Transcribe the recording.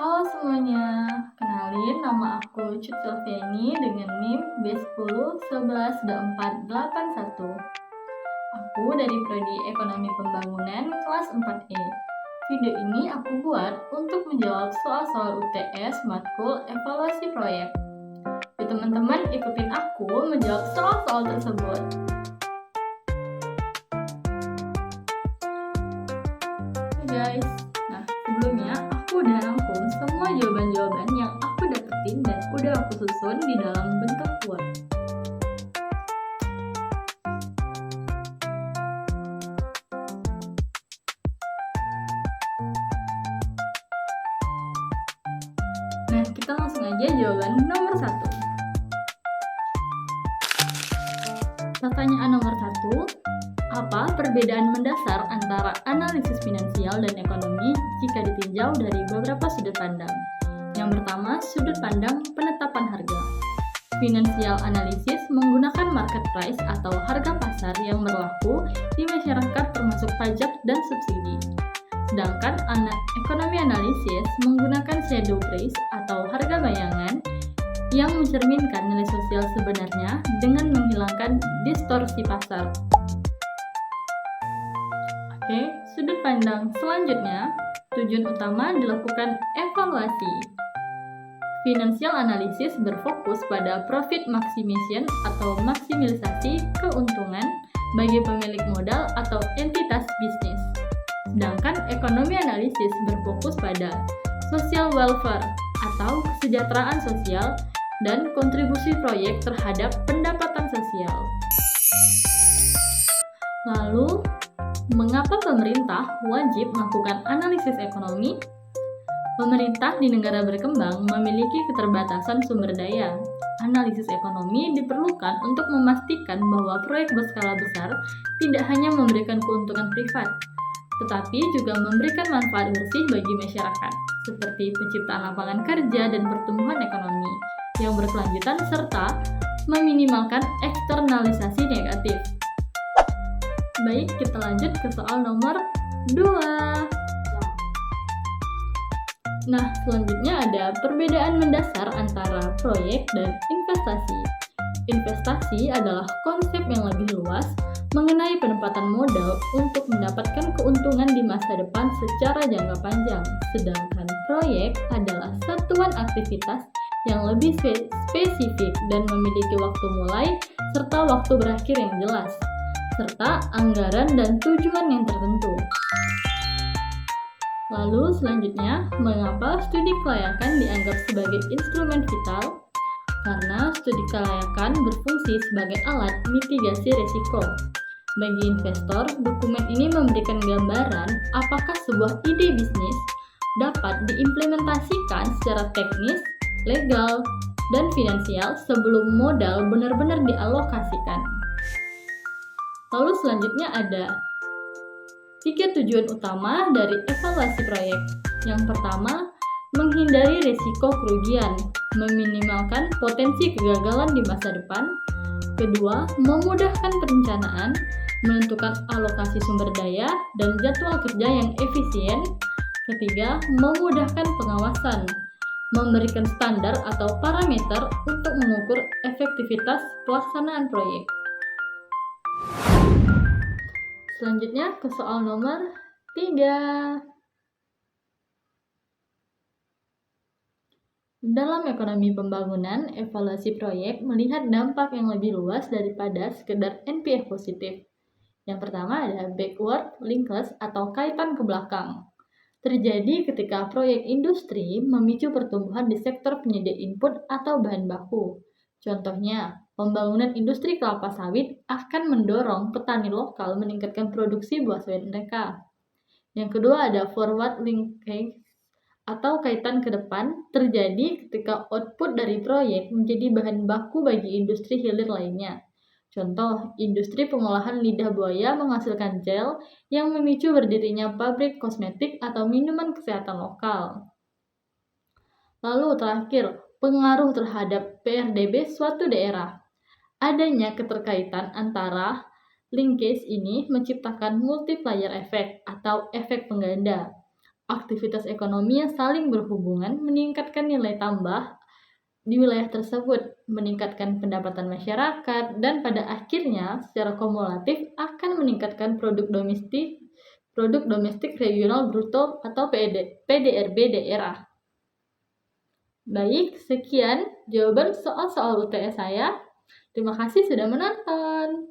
Halo semuanya, kenalin nama aku Cut Silviani dengan NIM B10112481. Aku dari Prodi Ekonomi Pembangunan kelas 4E. Video ini aku buat untuk menjawab soal-soal UTS matkul evaluasi proyek. Yuk teman-teman ikutin aku menjawab soal-soal tersebut. Guys, nah sebelumnya aku udah rangkum semua jawaban-jawaban yang aku dapetin dan udah aku susun di dalam bentuk Word. Nah, kita langsung aja jawaban nomor 1. Pertanyaan nomor 1, apa perbedaan mendasar antara analisis finansial dan ekonomi jika ditinjau dari beberapa sudut pandang? Yang pertama, sudut pandang penetapan harga. Financial analysis menggunakan market price atau harga pasar yang berlaku di masyarakat termasuk pajak dan subsidi. Sedangkan ekonomi analisis menggunakan shadow price atau harga bayangan yang mencerminkan nilai sosial sebenarnya dengan menghilangkan distorsi pasar. Oke, sudut pandang selanjutnya, tujuan utama dilakukan evaluasi. Financial analysis berfokus pada profit maximization atau maksimisasi keuntungan bagi pemilik modal atau entitas bisnis. Sedangkan ekonomi analisis berfokus pada social welfare atau kesejahteraan sosial dan kontribusi proyek terhadap pendapatan sosial. Lalu, mengapa pemerintah wajib melakukan analisis ekonomi? Pemerintah di negara berkembang memiliki keterbatasan sumber daya. Analisis ekonomi diperlukan untuk memastikan bahwa proyek berskala besar tidak hanya memberikan keuntungan privat, tetapi juga memberikan manfaat bersih bagi masyarakat, seperti penciptaan lapangan kerja dan pertumbuhan ekonomi yang berkelanjutan serta meminimalkan eksternalisasi negatif. Baik, kita lanjut ke soal nomor 2. Nah, selanjutnya ada perbedaan mendasar antara proyek dan investasi. Investasi adalah konsep yang lebih luas mengenai penempatan modal untuk mendapatkan keuntungan di masa depan secara jangka panjang, sedangkan proyek adalah satuan aktivitas yang lebih spesifik dan memiliki waktu mulai serta waktu berakhir yang jelas, serta anggaran dan tujuan yang tertentu. Lalu selanjutnya, mengapa studi kelayakan dianggap sebagai instrumen vital? Karena studi kelayakan berfungsi sebagai alat mitigasi risiko. Bagi investor, dokumen ini memberikan gambaran apakah sebuah ide bisnis dapat diimplementasikan secara teknis, legal, dan finansial sebelum modal benar-benar dialokasikan. Lalu selanjutnya ada 3 tujuan utama dari evaluasi proyek. Yang pertama, menghindari risiko kerugian, meminimalkan potensi kegagalan di masa depan. Kedua, memudahkan perencanaan, menentukan alokasi sumber daya dan jadwal kerja yang efisien. Ketiga, memudahkan pengawasan, memberikan standar atau parameter untuk mengukur efektivitas pelaksanaan proyek. Selanjutnya ke soal nomor 3. Dalam ekonomi pembangunan, evaluasi proyek melihat dampak yang lebih luas daripada sekedar NPV positif. Yang pertama ada backward linkage atau kaitan ke belakang. Terjadi ketika proyek industri memicu pertumbuhan di sektor penyedia input atau bahan baku. Contohnya, pembangunan industri kelapa sawit akan mendorong petani lokal meningkatkan produksi buah sawit mereka. Yang kedua ada forward linkage atau kaitan ke depan, terjadi ketika output dari proyek menjadi bahan baku bagi industri hilir lainnya. Contoh, industri pengolahan lidah buaya menghasilkan gel yang memicu berdirinya pabrik kosmetik atau minuman kesehatan lokal. Lalu terakhir, pengaruh terhadap PRDB suatu daerah. Adanya keterkaitan antara linkage ini menciptakan multiplier effect atau efek pengganda. Aktivitas ekonomi yang saling berhubungan meningkatkan nilai tambah di wilayah tersebut, meningkatkan pendapatan masyarakat, dan pada akhirnya secara kumulatif akan meningkatkan produk domestik regional bruto atau PDRB daerah. Baik, sekian jawaban soal-soal UTS saya. Terima kasih sudah menonton.